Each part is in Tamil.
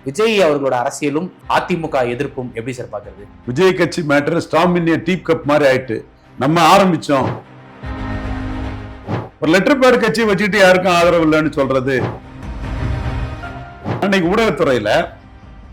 விஜய் அவர்களோட அரசியலும் அதிமுக எதிர்ப்பும் எப்படி சார் பாக்குறது? விஜய் கட்சி மேட்டர் ஸ்டாம் இன் டீப் கப் மாதிரி ஆயிட்டு நம்ம ஆரம்பிச்சோம். ஒரு லெட்டர் பேட் கட்சி வச்சுட்டு யாருக்கும் ஆதரவு இல்லைன்னு சொல்றது. அன்னைக்கு ஊடகத்துறையில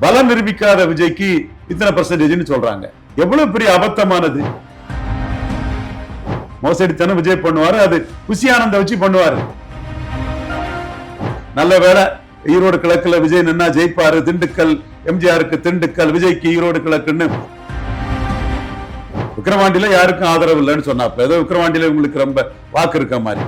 பலம் நிரூபிக்காத விஜய்க்கு இத்தனை பெர்சன்டேஜ் சொல்றாங்க. எவ்வளவு பெரிய அபத்தமானது. மோசடித்தனம் விஜய் பண்ணுவாரு, அது குஷி ஆனந்த வச்சு பண்ணுவாரு. நல்ல வேலை ஈரோடு கிழக்குல விஜய் நின்னா ஜெயிப்பாரு. திண்டுக்கல் எம்ஜிஆருக்கு திண்டுக்கல், விஜய்க்கு ஈரோடு கிழக்குன்னு. விக்கிரவாண்டியில யாருக்கும் ஆதரவு இல்லைன்னு சொன்னாப்ப ஏதோ விக்கிரவாண்டியில உங்களுக்கு ரொம்ப வாக்கு இருக்க மாதிரி.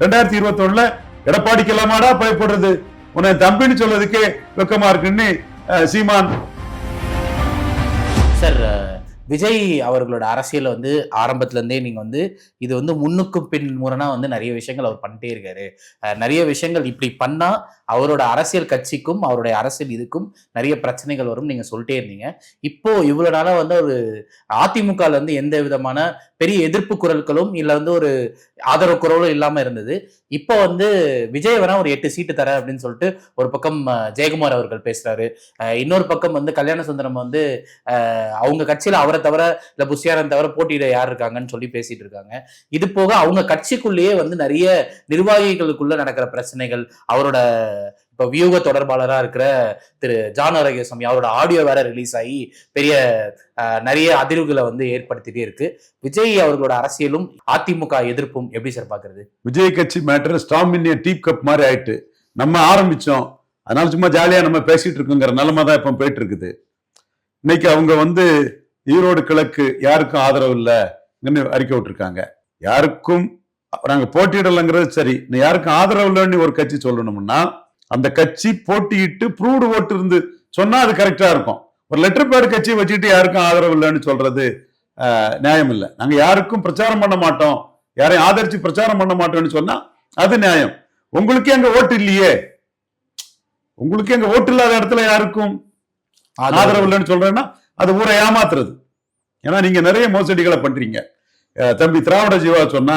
2021 எடப்பாடிக்கு எல்லாமாடா பயப்படுறது, உன்னை தம்பின்னு சொல்றதுக்கே வெக்கமா இருக்குன்னு சீமான். சார், விஜய் அவர்களோட அரசியல் ஆரம்பத்துல இருந்தே நீங்க இது முன்னுக்கும் பின் முரணா நிறைய விஷயங்கள் அவர் பண்ணிட்டே இருக்காரு. நிறைய விஷயங்கள் இப்படி பண்ணா அவரோட அரசியல் கட்சிக்கும் அவருடைய அரசியல் இதுக்கும் நிறைய பிரச்சனைகள் வரும் நீங்க சொல்லிட்டே இருந்தீங்க. இப்போ இவ்வளவு நாளா ஒரு அதிமுக எந்த விதமான பெரிய எதிர்ப்பு குரல்களும் இல்ல ஒரு ஆதரவு குரலும் இல்லாம இருந்தது. இப்போ விஜய் வேணா ஒரு 8 சீட்டு தர அப்படின்னு சொல்லிட்டு ஒரு பக்கம் ஜெயக்குமார் அவர்கள் பேசுறாரு. இன்னொரு பக்கம் கல்யாண சுந்தரம் அவங்க கட்சியில அவரை தவிர இல்ல புஷியாரன் தவிர போட்டியிட யார் இருக்காங்கன்னு சொல்லி பேசிட்டு இருக்காங்க. இது போக அவங்க கட்சிக்குள்ளேயே நிறைய நிர்வாகிகளுக்குள்ள நடக்கிற பிரச்சனைகள், அவரோட இப்ப வியூக தொடர்பாளரா இருக்கிற திரு ஜான் ஆரோக்கியசாமி அவரோட ஆடியோ வேற ரிலீஸ் ஆகி பெரிய நிறைய அதிர்வுகளை ஏற்படுத்திட்டே இருக்கு. விஜய் அவர்களோட அரசியலும் அதிமுக எதிர்ப்பும் எப்படி சார் பாக்குறது? விஜய் கட்சி மேட்டர் ஸ்டாம் இன் டீப் கப் மாதிரி ஆயிட்டு நம்ம ஆரம்பிச்சோம். அதனால சும்மா ஜாலியா நம்ம பேசிட்டு இருக்கோங்கிற நிலைமை தான் இப்ப போயிட்டு இருக்குது. இன்னைக்கு அவங்க ஈரோடு கிழக்கு யாருக்கும் ஆதரவு இல்லைன்னு அறிக்கை விட்டுருக்காங்க. யாருக்கும் நாங்க போட்டியிடலைங்கிறது சரி, யாருக்கும் ஆதரவு இல்லைன்னு ஒரு கட்சி சொல்லணும்னா அந்த கட்சி போட்டியிட்டு ப்ரூவ்டு ஓட்டு இருந்து சொன்னா அது கரெக்டா இருக்கும். ஒரு லெட்டர் பேட் கட்சி வச்சுட்டு யாருக்கும் ஆதரவு இல்லைன்னு சொல்றது நியாயம் இல்லை. நாங்க யாருக்கும் பிரச்சாரம் பண்ண மாட்டோம், யாரையும் ஆதரிச்சு பிரச்சாரம் பண்ண மாட்டோம்னு சொன்னா அது நியாயம். உங்களுக்கே அங்க ஓட்டு இல்லையே, உங்களுக்கு அங்க ஓட்டு இல்லாத இடத்துல யாருக்கும் ஆதரவு இல்லைன்னு சொல்றேன்னா அது ஊரை ஏமாத்துறது. ஏன்னா நீங்க நிறைய மோசடிகளை பண்றீங்க. தம்பி திராவிட ஜீவா சொன்னா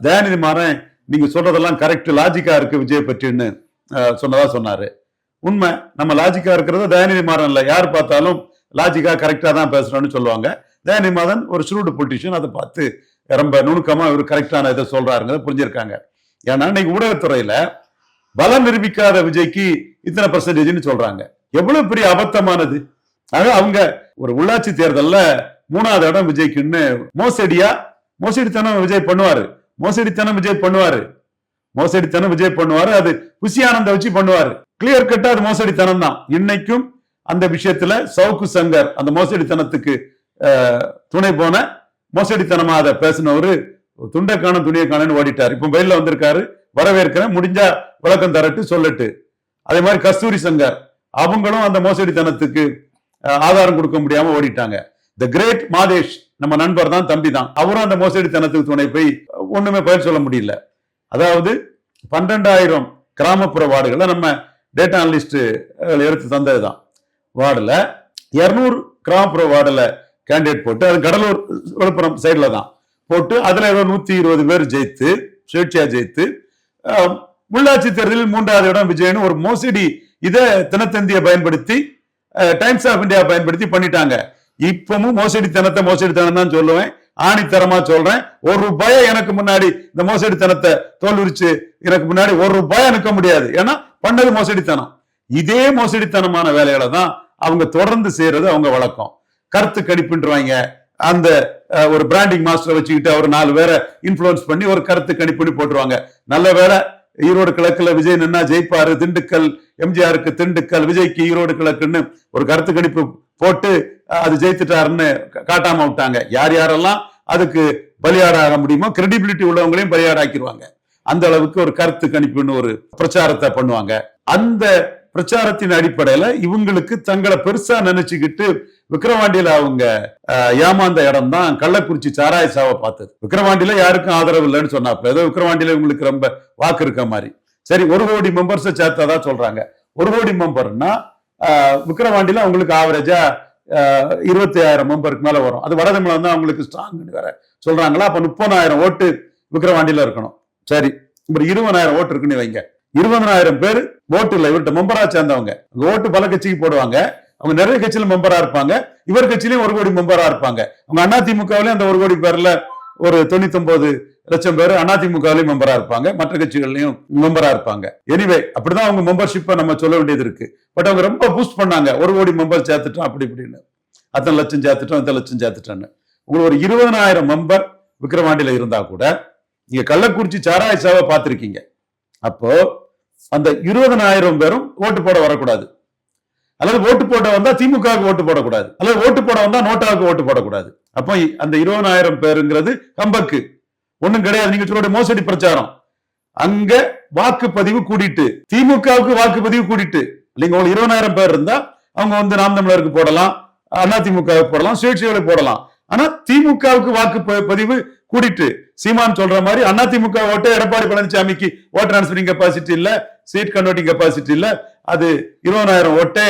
தயாநிதி மாறன் நீங்க சொல்றதெல்லாம் கரெக்ட், லாஜிக்கா இருக்கு விஜய் பற்றின்னு சொன்னதா சொன்னாரு. உண்மை, நம்ம லாஜிக்கா இருக்கிறத தயாநிதி மாறன் இல்ல யார் பார்த்தாலும் லாஜிக்கா கரெக்டா தான் பேசுறோம்னு சொல்லுவாங்க. தயாநிதி மாறன் ஒரு ஷூட் பொலிட்டிஷியன், அதை பார்த்து ரொம்ப நுணுக்கமா இவர் கரெக்டான இதை சொல்றாருங்க புரிஞ்சிருக்காங்க. ஏன்னா இன்னைக்கு ஊடகத்துறையில பலம் நிரூபிக்காத விஜய்க்கு இத்தனை பெர்சன்டேஜ்னு சொல்றாங்க. எவ்வளவு பெரிய அபத்தமானது. ஆக அவங்க ஒரு உள்ளாட்சி தேர்தல்ல 3வது இடம் விஜய்க்குன்னு மோசடித்தனம் விஜய் பண்ணுவாரு. மோசடித்தனம் விஜய் பண்ணுவாரு, அது குஷி ஆனந்த வச்சு பண்ணுவாரு. கிளியர் கட்டா அது மோசடித்தனம் தான். இன்னைக்கும் அந்த விஷயத்துல சவுக்கு சங்கர் அந்த மோசடித்தனத்துக்கு துணை போன மோசடித்தனமா அதை பேசினவரு துண்டை காணும் துணியை காணுன்னு ஓடிட்டாரு. இப்ப பயில வந்திருக்காரு, வரவேற்கிறேன், முடிஞ்சா விளக்கம் தரட்டு சொல்லட்டு. அதே மாதிரி கஸ்தூரி சங்கர் அவங்களும் அந்த மோசடித்தனத்துக்கு ஆதாரம் கொடுக்க முடியாம ஓடிட்டாங்க. த கிரேட் மாதேஷ் நம்ம நண்பர் தான், தம்பி தான், அவரும் அந்த மோசடித்தனத்துக்கு துணை போய் ஒண்ணுமே பயிர் சொல்ல முடியல. அதாவது 12,000 கிராமப்புற வார்டுகளை நம்ம டேட்டா அனலிஸ்ட் எடுத்து தந்ததுதான். வார்டுல 200 கிராமப்புற வார்டுல கேண்டிடேட் போட்டு, அது கடலூர் விழுப்புரம் சைட்ல தான் போட்டு, அதுல ஏதோ 120 பேர் ஜெயித்து சுயேட்சையா ஜெயித்து உள்ளாட்சி தேர்தலில் 3வது இடம் விஜயன்னு ஒரு மோசடி இதை தினத்தந்தியை பயன்படுத்தி டைம்ஸ் ஆஃப் இந்தியா பயன்படுத்தி பண்ணிட்டாங்க. இப்பவும் மோசடித்தனம் தான் சொல்லுவேன், ஆணித்தரமா சொல்றேன். ₹1 எனக்கு முன்னாடி இந்த மோசடித்தனத்தை தோல்விச்சு எனக்கு முன்னாடி ₹1 நிற்க முடியாது. ஏன்னா பண்ணது மோசடித்தனம். இதே மோசடித்தனமான வேலைகளை தான் அவங்க தொடர்ந்து செய்யறது அவங்க வழக்கம். கருத்து கணிப்புன்றாங்க, அந்த ஒரு பிராண்டிங் மாஸ்டரை வச்சுக்கிட்டு அவர் 4 பேரை இன்ஃபுளுன்ஸ் பண்ணி ஒரு கருத்து கணிப்புன்னு போட்டுருவாங்க. நல்ல வேலை ஈரோடு கிழக்குல விஜய் நின்னா ஜெயிப்பாரு. திண்டுக்கல் எம்ஜிஆருக்கு திண்டுக்கல், விஜய்க்கு ஈரோடு கிழக்குன்னு ஒரு கருத்து கணிப்பு போட்டு அது ஜெயித்துட்டாருன்னு காட்டாம விட்டாங்க. யாரெல்லாம் அதுக்கு பலியாடாக முடியுமோ கிரெடிபிலிட்டி உள்ளவங்களையும் பலியாடாக்கிடுவாங்க. அந்த அளவுக்கு ஒரு கருத்து கணிப்புன்னு ஒரு பிரச்சாரத்தை பண்ணுவாங்க. அந்த பிரச்சாரத்தின் அடிப்படையில இவங்களுக்கு தங்களை பெருசா நினைச்சுக்கிட்டு விக்கிரவாண்டியில அவங்க ஏமாந்த இடம் தான் கள்ளக்குறிச்சி சாராய சாவை பார்த்தது. விக்கிரவாண்டியில யாருக்கும் ஆதரவு இல்லைன்னு சொன்னாப்ப ஏதோ விக்கிரவாண்டியில இவங்களுக்கு ரொம்ப வாக்கு இருக்க மாதிரி. சரி, 1 கோடி மெம்பர்ஸை சேர்த்ததா சொல்றாங்க. 1 கோடி மெம்பர்னா விக்கிரவாண்டியில அவங்களுக்கு ஆவரேஜா 26,000 மெம்பருக்கு மேல வரும். அது வடதமிழம் தான் அவங்களுக்கு ஸ்ட்ராங் வேற சொல்றாங்களா. அப்ப 30,000 ஓட்டு விக்கிரவாண்டியில இருக்கணும். சரி, இப்ப 20,000 ஓட்டு இருக்குன்னு வைங்க. 20,000 பேர் ஓட்டு இல்ல இவர்கிட்ட மெம்பரா சேர்ந்தவங்க. ஓட்டு பல கட்சிக்கு போடுவாங்க. அவங்க நிறைய கட்சியில மெம்பரா இருப்பாங்க. இவர் கட்சியிலும் 1 கோடி மெம்பரா இருப்பாங்க. அவங்க அதிமுகவிலும் அந்த 1 கோடி பேர்ல ஒரு 99 லட்சம் பேர் அதிமுகவிலையும் மெம்பரா இருப்பாங்க. மற்ற கட்சிகள்லயும் மெம்பரா இருப்பாங்க. எனிவே அப்படிதான் அவங்க மெம்பர்ஷிப்பை நம்ம சொல்ல வேண்டியது இருக்கு. பட் அவங்க ரொம்ப பூஸ்ட் பண்ணாங்க. 1 கோடி மெம்பர் சேர்த்துட்டோம் அப்படி இப்படின்னு, அத்தனை லட்சம் சேர்த்துட்டோம் இத்தனை லட்சம் சேர்த்துட்டோன்னு. உங்களுக்கு ஒரு 20,000 மெம்பர் விக்கிரவாண்டியில இருந்தா கூட நீங்க கள்ளக்குறிச்சி சாராய சேவை பார்த்திருக்கீங்க. அப்போ அந்த 20,000 பேரும் ஓட்டு போட வரக்கூடாது, அல்லது ஓட்டு போட வந்தா திமுகவுக்கு ஓட்டு போடக்கூடாது, அல்லது ஓட்டு போட வந்தா நோட்டாவுக்கு ஓட்டு போடக்கூடாது. அப்போ அந்த 20,000 பேருங்கிறது கம்பக்கு ஒண்ணும் கிடையாது. நீங்க சொல்ற மோசடி பிரச்சாரம். அங்க வாக்குப்பதிவு கூடிட்டு திமுகவுக்கு வாக்குப்பதிவு கூடிட்டு இல்லைங்க. உங்களுக்கு 20,000 பேர் இருந்தா அவங்க நாம் தமிழருக்கு போடலாம், அதிமுகவுக்கு போடலாம், சுயேட்சைகளுக்கு போடலாம். ஆனா திமுகவுக்கு வாக்குப்பதிவு கூடிட்டு சீமான் சொல்ற மாதிரி அதிமுக ஓட்டு எடப்பாடி பழனிசாமிக்கு ஓட்டு டிரான்ஸ்பரிங் கெப்பாசிட்டி இல்ல, சீட் கன்வெர்ட்டிங் கெப்பாசிட்டி இல்ல, அது 20,000 ஓட்டே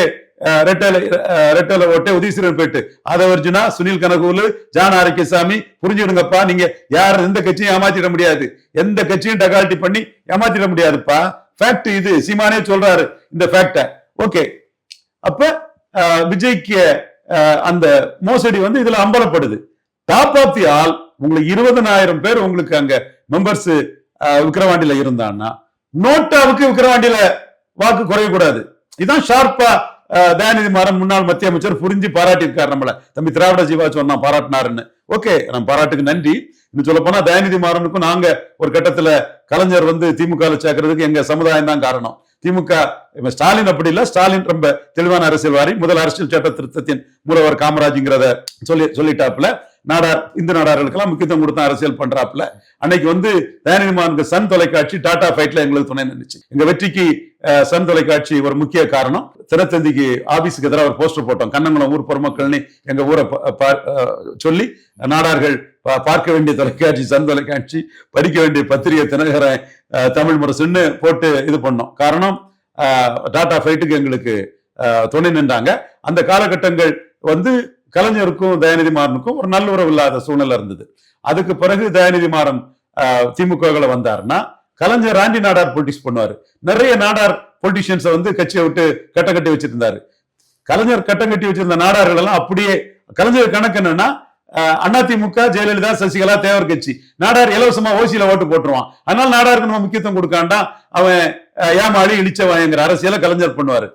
ரெட்டல ஓட்டே உதயசீரன் போயிட்டு அதவர்ஜுனா சுனில் கனகூலு ஜான் ஆரோக்கியசாமி புரிஞ்சுடுங்கப்பா. நீங்க யார் எந்த கட்சியும் ஏமாத்திட முடியாது, எந்த கட்சியும் டகால்ட்டி பண்ணி ஏமாத்திட முடியாதுப்பா. ஃபேக்ட் இது, சீமானே சொல்றாரு இந்த ஃபேக்ட. ஓகே, அப்ப விஜய்க்கு அந்த மோசடி இதுல அம்பலப்படுது. டாப் ஆஃப் தி ஆல் உங்களுக்கு 20,000 பேர் உங்களுக்கு அங்க மெம்பர்ஸ் விக்கிரவாண்டியில இருந்தான்னா நோட்டாவுக்கு விக்கிரவாண்டியில வாக்கு குறையக்கூடாது. இதுதான் ஷார்ப்பா தயாநிதி மாறன் முன்னாள் மத்திய அமைச்சர் புரிஞ்சு பாராட்டியிருக்காரு. நம்மள தம்பி திராவிட ஜீவா சொன்னா பாராட்டினாருன்னு. ஓகே, நம்ம பாராட்டுக்கு நன்றி. இன்னும் சொல்ல போனா தயாநிதி மாறனுக்கும் நாங்க ஒரு கட்டத்துல கலைஞர் திமுக சேர்க்கறதுக்கு எங்க சமுதாயம் தான் காரணம். திமுக ஸ்டாலின் அப்படி இல்ல, ஸ்டாலின் ரொம்ப தெளிவான அரசியல்வாதி. முதல் அரசியல் சட்ட திருத்தத்தின் மூலவர் காமராஜ்ங்கிறத சொல்லிட்டாப்புல. நாடார் இந்து நாடார்களுக்கெல்லாம் முக்கியத்துவம் கொடுத்த அரசியல் பண்றாப்புல. அன்னைக்கு தயாநிதி மாறனுக்கு சன் தொலைக்காட்சி டாடா ஃபைட்ல எங்களுக்கு துணை நின்றுச்சு. எங்க வெற்றிக்கு சன் தொலைக்காட்சி ஒரு முக்கிய காரணம். தினத்தந்திக்கு ஆபீஸுக்கு எதிராக ஒரு போஸ்டர் போட்டோம், கண்ணங்குளம் ஊர் பொதுமக்கள்னு எங்க ஊரை சொல்லி நாடார்கள் பார்க்க வேண்டிய தொலைக்காட்சி சன் தொலைக்காட்சி, படிக்க வேண்டிய பத்திரிகை தினகரன் தமிழ் முரசுன்னு போட்டு இது பண்ணோம். காரணம் டாடா ஃபைட்டுக்கு எங்களுக்கு துணை நின்றாங்க. அந்த காலகட்டங்கள் கலைஞருக்கும் தயாநிதி மாறனுக்கும் ஒரு நல்ல உறவு இல்லாத சூழ்நிலை இருந்தது. அதுக்கு பிறகு தயாநிதி மாறன் திமுக வந்தாருன்னா கலைஞர் ஆண்டி நாடார் பொலிட்டிக்ஸ் பண்ணுவாரு. நிறைய நாடார் பொலிட்டிஷியன்ஸை கட்சியை விட்டு கட்டம் கட்டி வச்சிருந்தாரு. கலைஞர் கட்டம் கட்டி வச்சிருந்த நாடார்கள் எல்லாம் அப்படியே கலைஞர் கணக்கு என்னன்னா அதிமுக ஜெயலலிதா சசிகலா தேவர் கட்சி நாடார் இலவசமா ஓசியில ஓட்டு போட்டுருவான். அதனால நாடாருக்கு நம்ம முக்கியத்துவம் கொடுக்காண்டா அவன் ஏமாளி இழிச்சவாயங்கிற அரசியலை கலைஞர் பண்ணுவாரு.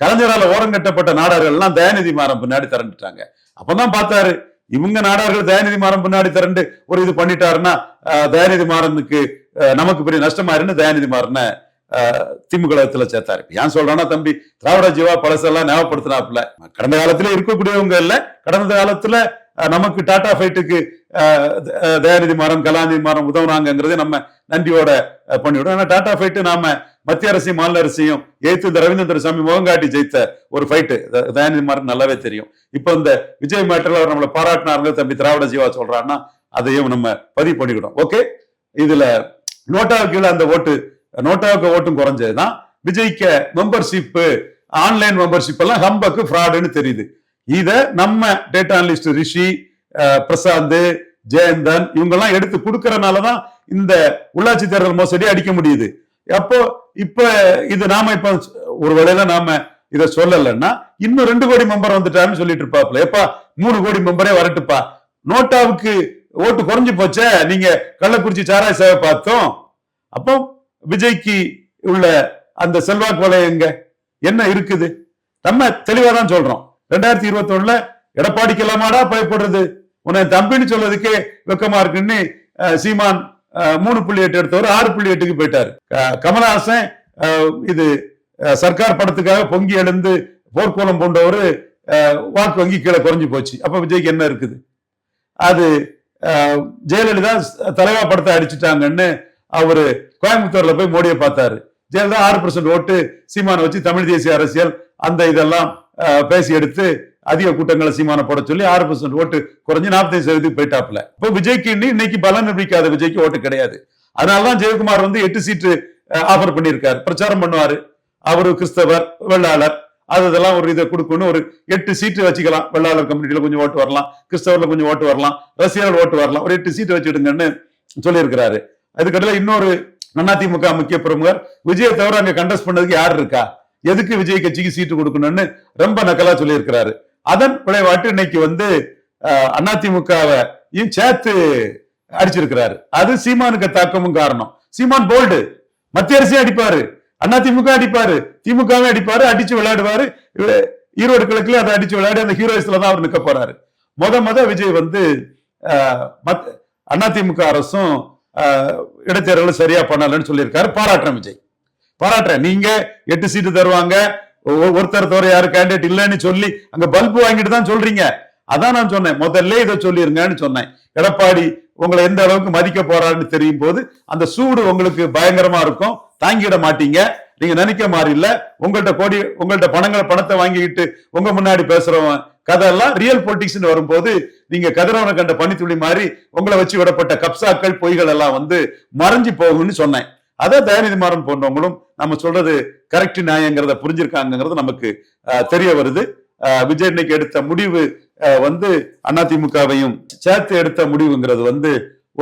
கலைஞரால ஓரம் கட்டப்பட்ட நாடார்கள் எல்லாம் தயாநிதி மாறன் பின்னாடி திரண்டுட்டாங்க. அப்பதான் பார்த்தாரு இவங்க நாடார்கள் தயாநிதி மாறன் பின்னாடி திரண்டு ஒரு இது பண்ணிட்டாருன்னா தயாநிதி மாறனுக்கு நமக்கு பெரிய நஷ்டமாயிருன்னு தயாநிதி மாறனை திமுக சேர்த்தாரு. ஏன் சொல்றான்னா தம்பி திராவிட ஜீவா பழசெல்லாம் ஞாபகப்படுத்தினாப்புல. கடந்த காலத்துல இருக்கக்கூடியவங்க இல்ல, கடந்த காலத்துல நமக்கு டாடா ஃபைட்டுக்கு தயாநிதி மாறன் கலாநிதி மாறன் உதவுனாங்கிறதே நம்ம நன்றியோட பண்ணிவிடும். ஆனா டாடா ஃபைட்டு நாம மத்திய அரசையும் மாநில அரசையும் ஏத்து இந்த ரவீந்திர சாமி முகங்காட்டி ஜெயித்த ஒரு ஃபைட்டு தயாநிதி மாறன் நல்லாவே தெரியும். இப்ப இந்த விஜய் மேட்டர்ல அவர் நம்மளை பாராட்டினாருங்க தம்பி திராவிட ஜீவா சொல்றாருன்னா அதையும் நம்ம பதிவு பண்ணிக்கிடும். ஓகே, இதுல நோட்டாவுக்கு கீழே அந்த நோட்டாவுக்கு ஓட்டும் குறைஞ்சதுதான். விஜய்க்கு மெம்பர்ஷிப் ஆன்லைன் மெம்பர்ஷிப் எல்லாம் ஹம்பக்கு ஃப்ராடுன்னு தெரியுது. இத நம்ம டேட்டா அனலிஸ்ட் ரிஷி பிரசாந்த் ஜெயந்தன் இவங்க எல்லாம் எடுத்து கொடுக்கறதுனாலதான் இந்த உள்ளாட்சி தேர்தல் மோசடி அடிக்க முடியுது. அப்போ இப்ப இது நாம இப்ப ஒரு வேளையில நாம இத சொல்லலைன்னா இன்னும் 2 கோடி மெம்பர் வந்துட்டாருன்னு சொல்லிட்டு இருப்பாப்ல. எப்பா 3 கோடி மெம்பரே வரட்டுப்பா, நோட்டாவுக்கு ஓட்டு குறைஞ்சு போச்சே, நீங்க கள்ளக்குறிச்சி சாராய சேவை பார்த்தோம். அப்போ விஜய்க்கு உள்ள அந்த செல்வாக்கு வலையங்க என்ன இருக்குது? நம்ம தெளிவாதான் சொல்றோம். 2021 எடப்பாடிக்கு எல்லாமாடா பயப்படுறது, உன்னை தம்பின்னு சொல்றதுக்கே வெக்கமா இருக்குன்னு சீமான் 3.8 எடுத்தவர் 6.8க்கு போயிட்டாரு. கமலஹாசன் இது சர்க்கார் படத்துக்காக பொங்கி எழுந்து போர்க்கோலம் போன்றவர் வாக்கு வங்கி கீழே குறைஞ்சு போச்சு. அப்ப விஜய்க்கு என்ன இருக்குது? அது ஜெயலலிதா தலைவா படத்தை அடிச்சுட்டாங்கன்னு அவரு கோயம்புத்தூர்ல போய் மோடியை பார்த்தாரு. ஜெயலலிதா 6% ஓட்டு சீமானை வச்சு தமிழ் தேசிய அரசியல் அந்த இதெல்லாம் பேசி எடுத்து அதிக கூட்டங்களை சீமான போட சொல்லி 6% ஓட்டு குறைஞ்சு 45% போயிட்டாப்ல. இப்போ விஜய்க்கு இன்னைக்கு பலன் பிடிக்காத விஜய்க்கு ஓட்டு கிடையாது. அதனாலதான் ஜெயக்குமார் 8 சீட்டு ஆஃபர் பண்ணியிருக்காரு. பிரச்சாரம் பண்ணுவாரு, அவரு கிறிஸ்தவர் வெள்ளாளர், அதெல்லாம் ஒரு இதை கொடுக்கணும். ஒரு 8 சீட்டு வச்சுக்கலாம். வெள்ளாளர் கம்யூனிட்டியில கொஞ்சம் ஓட்டு வரலாம், கிறிஸ்தவர்ல கொஞ்சம் ஓட்டு வரலாம், ரசிகர்கள் ஓட்டு வரலாம், ஒரு 8 சீட்டு வச்சுடுங்கன்னு சொல்லியிருக்கிறாரு. அதுக்கடையில இன்னொரு அதிமுக முக்கிய பிரமுகர் விஜயை தவிர அங்க கண்டஸ்ட் பண்ணதுக்கு யார் இருக்கா, எதுக்கு விஜய் கட்சிக்கு சீட்டு கொடுக்கணும்னு ரொம்ப நக்கலா சொல்லியிருக்கிறாரு. அதன் விளைவாட்டு இன்னைக்கு வந்து அதிமுகவையும் சேர்த்து அடிச்சிருக்கிறாரு. அது சீமானுக்கு தாக்கமும் காரணம். சீமான் போல்டு, மத்திய அரசையும் அடிப்பாரு, அதிமுக அடிப்பாரு, திமுகவே அடிப்பாரு, அடிச்சு விளையாடுவாரு. ஈரோடு கிழக்குல அதை அடிச்சு விளையாடி அந்த ஹீரோயிஸ்ல தான் அவர் நிக்க போறாரு. முத விஜய் வந்து அதிமுக அரசும் இடைத்தேர்தல் சரியா பண்ணலன்னு சொல்லியிருக்காரு. பாராட்டுறேன் விஜய், பாராட்டுறேன். நீங்க 8 சீட்டு தருவாங்க, ஒருத்தர் தவிர யாரு கேண்டிடேட் இல்லைன்னு சொல்லி அங்க பல்பு வாங்கிட்டு தான் சொல்றீங்க. அதான் நான் சொன்னேன், முதல்ல இதை சொல்லிருங்கன்னு சொன்னேன். எடப்பாடி உங்களை எந்த அளவுக்கு மதிக்க போறாருன்னு தெரியும் போது அந்த சூடு உங்களுக்கு பயங்கரமா இருக்கும், தாங்கிட மாட்டீங்க. நீங்க நினைக்க மாதிரி இல்ல, உங்கள்ட்ட பணத்தை வாங்கிக்கிட்டு உங்க முன்னாடி பேசுறவன் கதையெல்லாம் ரியல் பொலிட்டிக்ஸ் வரும்போது நீங்க கதிரவனை கண்ட பனித்துளி மாதிரி உங்களை வச்சு விடப்பட்ட கப்சாக்கள் பொய்கள் எல்லாம் வந்து மறைஞ்சு போகும்னு சொன்னேன். அதை தயாநிதி மாறன் போன்றவங்களும் நம்ம சொல்றது கரெக்ட் நியாயங்கிறத புரிஞ்சிருக்காங்கிறது நமக்கு தெரிய வருது. விஜய் இன்னைக்கு எடுத்த முடிவு வந்து அதிமுகவையும் சேர்த்து எடுத்த முடிவுங்கிறது வந்து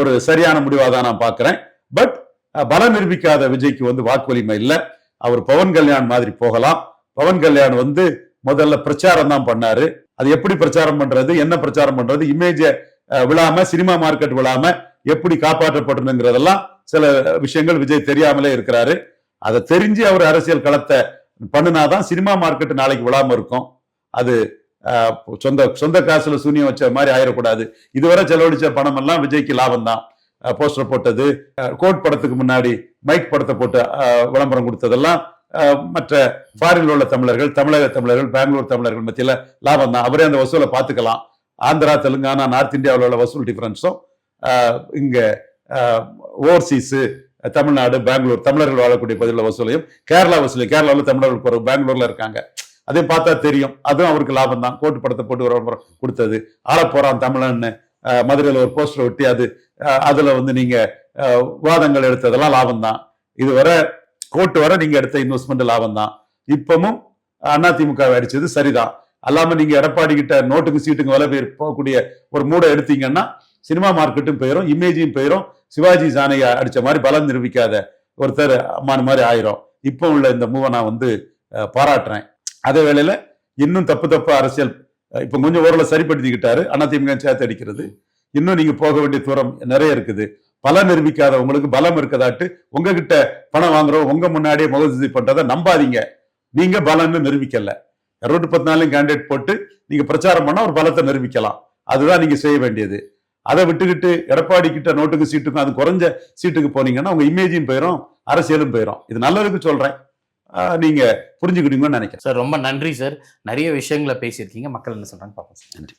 ஒரு சரியான முடிவாக தான் நான் பாக்குறேன். பட் பலம் நிரூபிக்காத விஜய்க்கு வந்து வாக்கு வலிமை இல்லை. அவர் பவன் கல்யாண் மாதிரி போகலாம். பவன் கல்யாண் வந்து முதல்ல பிரச்சாரம் தான் பண்ணாரு. அது எப்படி பிரச்சாரம் பண்றது, என்ன பிரச்சாரம் பண்றது, இமேஜ விழாம, சினிமா மார்க்கெட் விழாம எப்படி காப்பாற்றப்படணுங்கிறதெல்லாம் சில விஷயங்கள் விஜய் தெரியாமலே இருக்கிறாரு. அதை தெரிஞ்சு அவர் அரசியல் களத்தை பண்ணினாதான் சினிமா மார்க்கெட் நாளைக்கு விழாம இருக்கும். அது சொந்த காசுல சூனியம் வச்ச மாதிரி ஆயிடக்கூடாது. இதுவரை செலவழிச்ச பணம் எல்லாம் விஜய்க்கு லாபம் தான். போஸ்டர் போட்டது, கோட் படத்துக்கு முன்னாடி மைக் படத்தை போட்டு விளம்பரம் கொடுத்ததெல்லாம் மற்ற ஃபாரின்ல உள்ள தமிழர்கள், தமிழக தமிழர்கள், பெங்களூர் தமிழர்கள் மத்தியில லாபம் தான். அவரே அந்த வசூலை பார்த்துக்கலாம். ஆந்திரா, தெலுங்கானா, நார்த் இந்தியாவில் உள்ள வசூல் டிஃபரன்ஸும் இங்க ஓவர்சீஸ் தமிழ்நாடு, பெங்களூர் தமிழர்கள் வாழக்கூடிய பகுதியில் வசூலையும் கேரளா வசூலையும், கேரளாவில் தமிழர்கள் பெங்களூர்ல இருக்காங்க, அதையும் பார்த்தா தெரியும். அதுவும் அவருக்கு லாபம் தான். கோட்டு படத்தை போட்டு விளம்பரம் கொடுத்தது, ஆளப்போறான் தமிழன்னு மதுரையில் ஒரு போஸ்டர் ஒட்டி அதுல வந்து நீங்க வாதங்கள் எடுத்ததெல்லாம் லாபம் தான். இதுவரை கோட்டு வர நீங்க எடுத்த இன்வெஸ்ட்மெண்ட் லாபம் தான். இப்பவும் அதிமுக அடிச்சது சரிதான். அல்லாம நீங்க எடப்பாடி கிட்ட நோட்டுக்கு சீட்டுக்கு விலை போகக்கூடிய ஒரு மூடை எடுத்தீங்கன்னா சினிமா மார்க்கெட்டும் போயிடும், இமேஜும் போயிடும். சிவாஜி ஜானையா அடிச்ச மாதிரி பலம் நிரூபிக்காத ஒருத்தர் அம்மான் மாதிரி ஆயிரும். இப்போ உள்ள இந்த மூவை நான் வந்து பாராட்டுறேன். அதே வேளையில இன்னும் தப்பு அரசியல் இப்ப கொஞ்சம் ஓரளவு சரிப்படுத்திக்கிட்டாரு. அதிமுக சேர்த்து அடிக்கிறது இன்னும் நீங்க போக வேண்டிய தூரம் நிறைய இருக்குது. பலம் நிரூபிக்காத உங்களுக்கு பலம் இருக்கதாட்டு உங்ககிட்ட பணம் வாங்குறோம், உங்க முன்னாடியே முகஸ்துதி பண்றதை நம்பாதீங்க. நீங்க பலம்னு நிரூபிக்கல. 214 கேண்டிடேட் போட்டு நீங்க பிரச்சாரம் பண்ணா ஒரு பலத்தை நிரூபிக்கலாம். அதுதான் நீங்க செய்ய வேண்டியது. அதை விட்டுக்கிட்டு எடப்பாடி கிட்ட நோட்டுக்கு சீட்டுக்கும் அது குறைஞ்ச சீட்டுக்கு போனீங்கன்னா உங்க இமேஜும் போயிடும், அரசியலும் போயிடும். இது நல்லதுக்கு சொல்றேன், நீங்க புரிஞ்சுக்கிட்டீங்கன்னு நினைக்கிறேன். சார் ரொம்ப நன்றி சார். நிறைய விஷயங்களை பேசியிருக்கீங்க. மக்கள் என்ன சொல்றாங்க பார்ப்போம். நன்றி.